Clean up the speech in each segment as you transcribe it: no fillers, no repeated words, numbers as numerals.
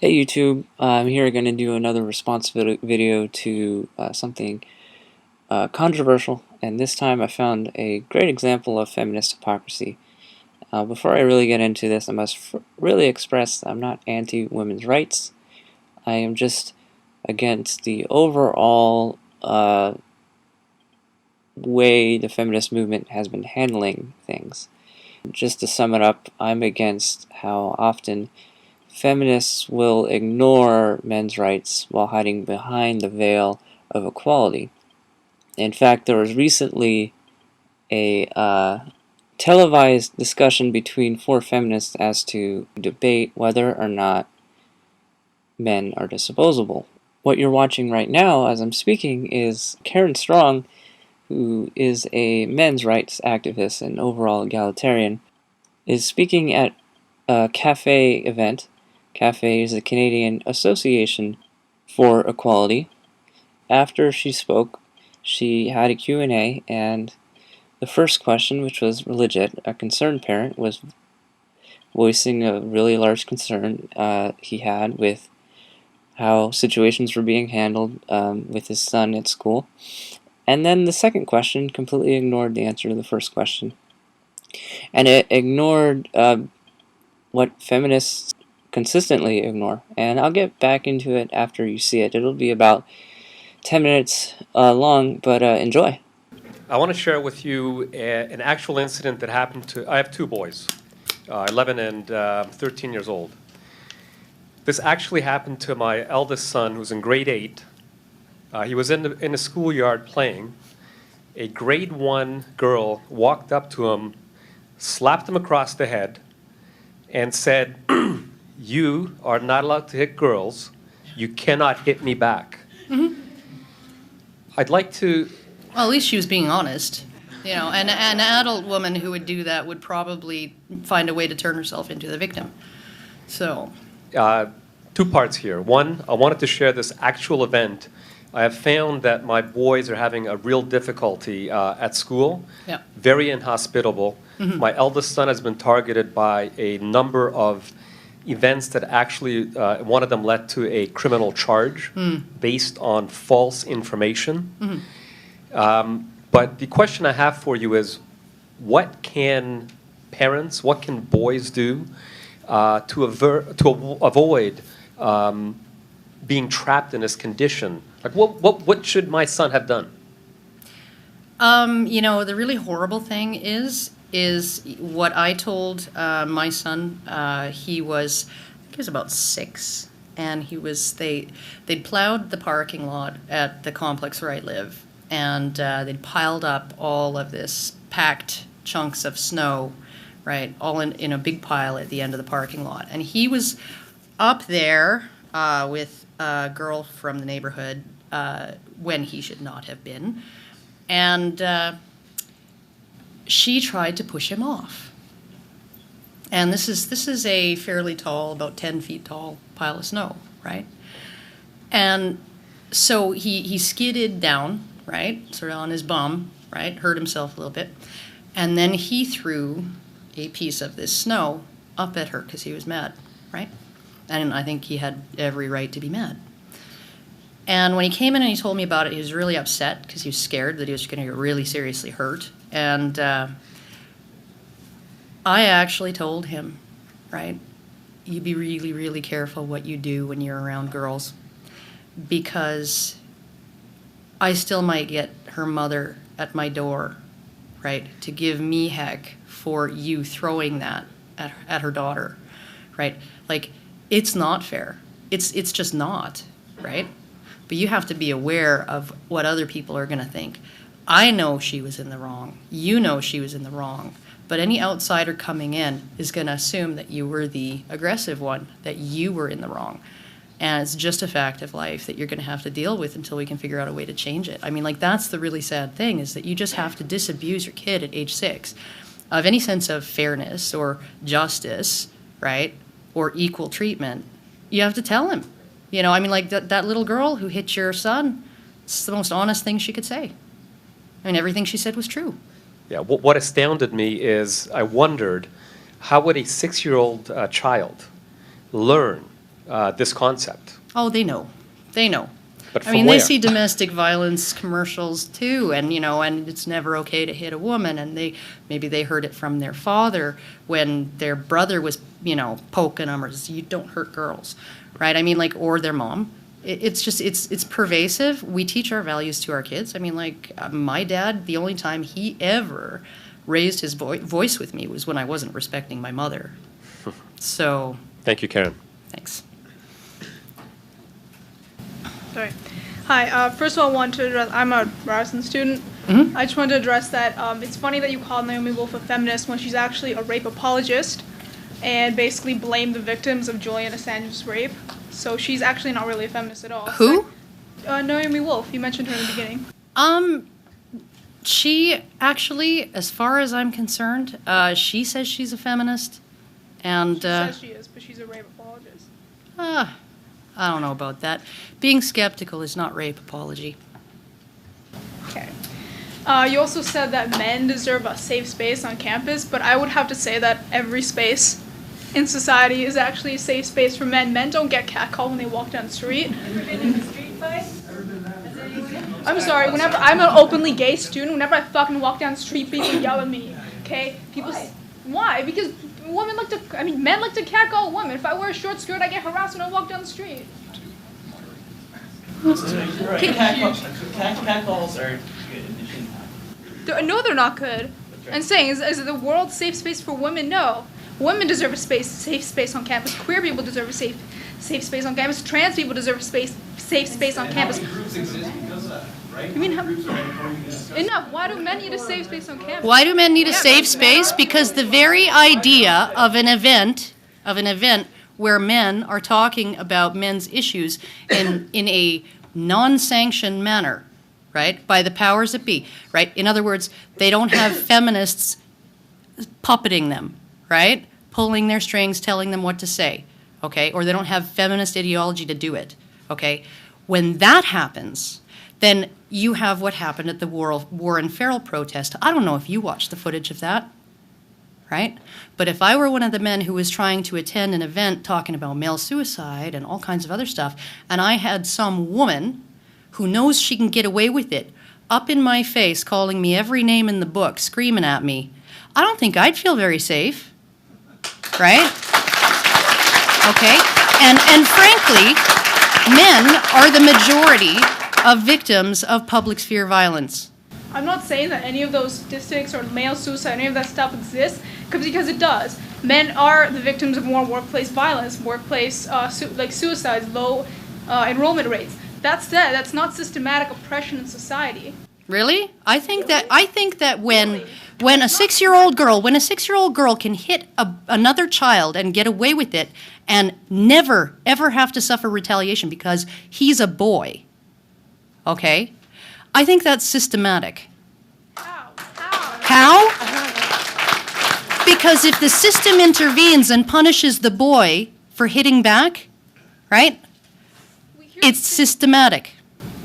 Hey YouTube, I'm here going to do another response video to something controversial, and this time I found a great example of feminist hypocrisy. Before I really get into this, I must really express I'm not anti-women's rights. I am just against the overall way the feminist movement has been handling things. Just to sum it up, I'm against how often feminists will ignore men's rights while hiding behind the veil of equality. In fact, there was recently a televised discussion between four feminists as to debate whether or not men are disposable. What you're watching right now as I'm speaking is Karen Strong, who is a men's rights activist and overall egalitarian, is speaking at a cafe event. CAFE is the Canadian Association for Equality. After she spoke, she had a Q&A, and the first question, which was legit, a concerned parent was voicing a really large concern he had with how situations were being handled with his son at school. And then the second question completely ignored the answer to the first question. And it ignored what feminists consistently ignore. And I'll get back into it after you see it. It'll be about 10 minutes long, but enjoy. I want to share with you an actual incident that happened I have two boys, 11 and 13 years old. This actually happened to my eldest son, who's in grade 8. He was in the schoolyard playing. A grade 1 girl walked up to him, slapped him across the head, and said, "You are not allowed to hit girls. You cannot hit me back." Mm-hmm. I'd like to... Well, at least she was being honest. You know, and an adult woman who would do that would probably find a way to turn herself into the victim. So... two parts here. One, I wanted to share this actual event. I have found that my boys are having a real difficulty at school. Yeah. Very inhospitable. Mm-hmm. My eldest son has been targeted by a number of events that actually, one of them led to a criminal charge based on false information. Mm-hmm. But the question I have for you is, what can parents, what can boys do to avoid being trapped in this condition? Like, what should my son have done? You know, the really horrible thing is what I told my son. He was about 6, and they'd plowed the parking lot at the complex where I live, and they'd piled up all of this packed chunks of snow, right, all in a big pile at the end of the parking lot. And he was up there with a girl from the neighborhood when he should not have been. And she tried to push him off. And this is a fairly tall, about 10 feet tall pile of snow, right? And so he skidded down, right, sort of on his bum, right, hurt himself a little bit. And then he threw a piece of this snow up at her because he was mad, right? And I think he had every right to be mad. And when he came in and he told me about it, he was really upset because he was scared that he was going to get really seriously hurt. And I actually told him, right, you be really, really careful what you do when you're around girls, because I still might get her mother at my door, right, to give me heck for you throwing that at her daughter, right? Like, it's not fair. It's just not, right? But you have to be aware of what other people are going to think. I know she was in the wrong. You know she was in the wrong. But any outsider coming in is going to assume that you were the aggressive one, that you were in the wrong. And it's just a fact of life that you're going to have to deal with until we can figure out a way to change it. I mean, like, that's the really sad thing, is that you just have to disabuse your kid at age 6 of any sense of fairness or justice, right, or equal treatment. You have to tell him. You know, I mean, like, that little girl who hit your son, it's the most honest thing she could say. I mean, everything she said was true. Yeah, what astounded me is I wondered, how would a 6-year-old child learn this concept. Oh, they know. They know. But I mean, where? they see domestic violence commercials too, and and it's never okay to hit a woman, and maybe they heard it from their father when their brother was, poking them, or you don't hurt girls, right? I mean, or their mom. It's pervasive. We teach our values to our kids. I mean, my dad, the only time he ever raised his voice with me was when I wasn't respecting my mother. So. Thank you, Karen. Thanks. Sorry. Hi. First of all, I want to address. I'm a Ryerson student. Mm-hmm. I just wanted to address that. It's funny that you called Naomi Wolf a feminist when she's actually a rape apologist, and basically blamed the victims of Julian Assange's rape. So she's actually not really a feminist at all. Who? Naomi Wolf. You mentioned her in the beginning. She actually, as far as I'm concerned, she says she's a feminist, and She says she is, but she's a rape apologist. I don't know about that. Being skeptical is not rape apology. Okay. You also said that men deserve a safe space on campus, but I would have to say that every space in society is actually a safe space for men. Men don't get catcalled when they walk down the street. I'm sorry, whenever I'm an openly gay student, whenever I fucking walk down the street, people yell at me, okay? Why? Because men like to catcall women. If I wear a short skirt, I get harassed when I walk down the street. Catcalls are good. No, they're not good. I'm saying, is the world safe space for women? No. Women deserve a safe space on campus. Queer people deserve a safe space on campus. Trans people deserve a safe space on campus. Groups exist because of that, right? You mean enough? Why do men need a safe space on campus? Why do men need a safe space? Because the very idea of an event where men are talking about men's issues in a non-sanctioned manner, right, by the powers that be, right? In other words, they don't have feminists puppeting them, right, pulling their strings, telling them what to say, okay, or they don't have feminist ideology to do it, okay? When that happens, then you have what happened at the Warren Farrell protest. I don't know if you watched the footage of that, right? But if I were one of the men who was trying to attend an event talking about male suicide and all kinds of other stuff, and I had some woman who knows she can get away with it up in my face calling me every name in the book, screaming at me, I don't think I'd feel very safe, right? Okay? And frankly, men are the majority of victims of public sphere violence. I'm not saying that any of those statistics or male suicide, any of that stuff exists, because it does. Men are the victims of more workplace violence, workplace suicides, low enrollment rates. That said, that's not systematic oppression in society. Really? I think that when a 6-year-old girl can hit another child and get away with it and never ever have to suffer retaliation because he's a boy, okay? I think that's systematic. How? Because if the system intervenes and punishes the boy for hitting back, right? It's systematic.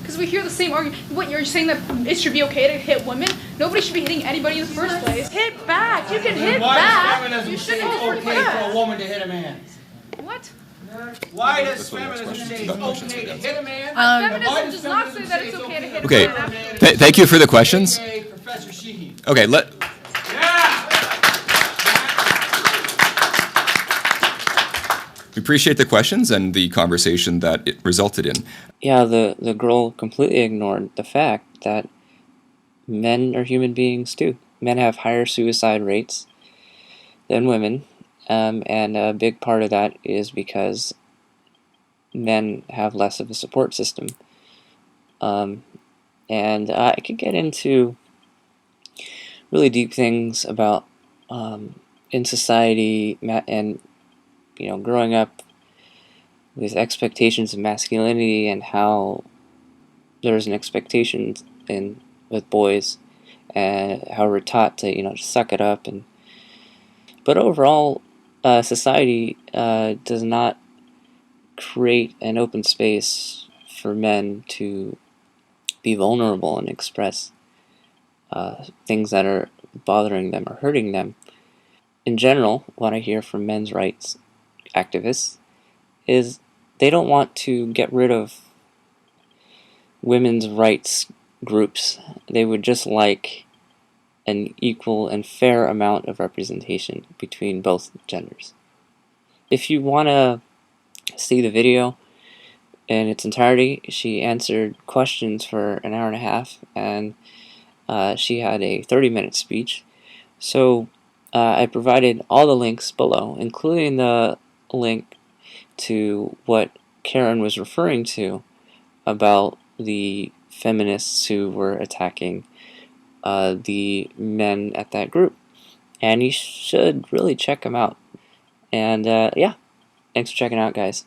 Because we hear the same argument. What, you're saying that it should be okay to hit women? Nobody should be hitting anybody in the first place. Hit back. You can hit back. You shouldn't hit okay for a woman to hit a man? What? Why does feminism say it's okay to hit a man? Feminism does not say that it's okay to hit Okay. a man. Thank you for the questions. Professor Sheehy. Okay, we appreciate the questions and the conversation that it resulted in. Yeah, the girl completely ignored the fact that men are human beings too. Men have higher suicide rates than women, and a big part of that is because men have less of a support system. And I could get into really deep things about in society and growing up with expectations of masculinity and how there's an expectation with boys and how we're taught to suck it up, but overall society does not create an open space for men to be vulnerable and express things that are bothering them or hurting them. In general, what I hear from men's rights activists is they don't want to get rid of women's rights groups. They would just like an equal and fair amount of representation between both genders. If you want to see the video in its entirety, she answered questions for an hour and a half, and she had a 30-minute speech. So I provided all the links below, including the link to what Karen was referring to about the feminists who were attacking the men at that group. And you should really check them out. And yeah, thanks for checking out, guys.